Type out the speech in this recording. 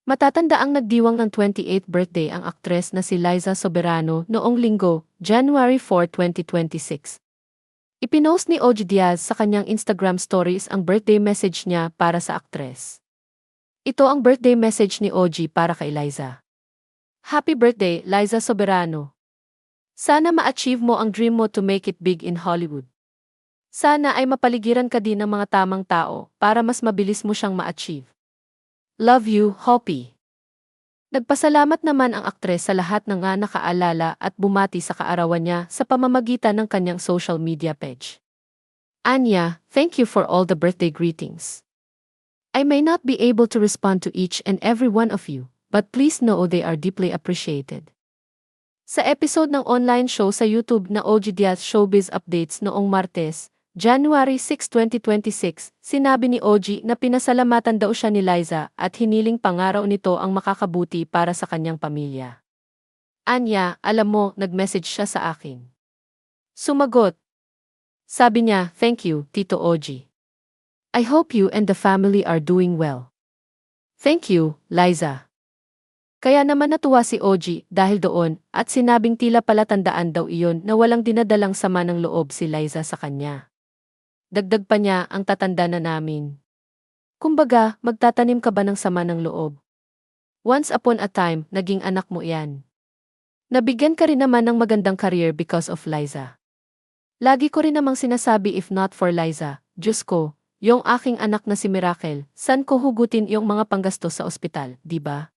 Matatanda ang nagdiwang ng 28th birthday ang aktres na si Liza Soberano noong Linggo, January 4, 2026. Ipinost ni OG Diaz sa kanyang Instagram stories ang birthday message niya para sa aktres. Ito ang birthday message ni OG para kay Liza. Happy birthday, Liza Soberano. Sana ma-achieve mo ang dream mo to make it big in Hollywood. Sana ay mapaligiran ka din ng mga tamang tao para mas mabilis mo siyang ma-achieve. Love you, Hoppy. Nagpasalamat naman ang aktres sa lahat ng nga nakaalala at bumati sa kaarawan niya sa pamamagitan ng kanyang social media page. Anya, thank you for all the birthday greetings. I may not be able to respond to each and every one of you, but please know they are deeply appreciated. Sa episode ng online show sa YouTube na OG Diaz Showbiz Updates noong Martes, January 6, 2026, sinabi ni OG na pinasalamatan daw siya ni Liza at hiniling pangaraw nito ang makakabuti para sa kanyang pamilya. Anya, alam mo, nag-message siya sa akin. Sumagot. Sabi niya, thank you, Tito OG. I hope you and the family are doing well. Thank you, Liza. Kaya naman natuwa si OG dahil doon at sinabing tila palatandaan daw iyon na walang dinadalang sama ng loob si Liza sa kanya. Dagdag pa niya ang tatanda na namin. Kumbaga, magtatanim ka ba ng sama ng loob? Once upon a time, naging anak mo yan. Nabigyan ka rin naman ng magandang career because of Liza. Lagi ko rin namang sinasabi if not for Liza, Diyos ko, yung aking anak na si Miracle, san ko hugutin yung mga panggastos sa ospital, di ba?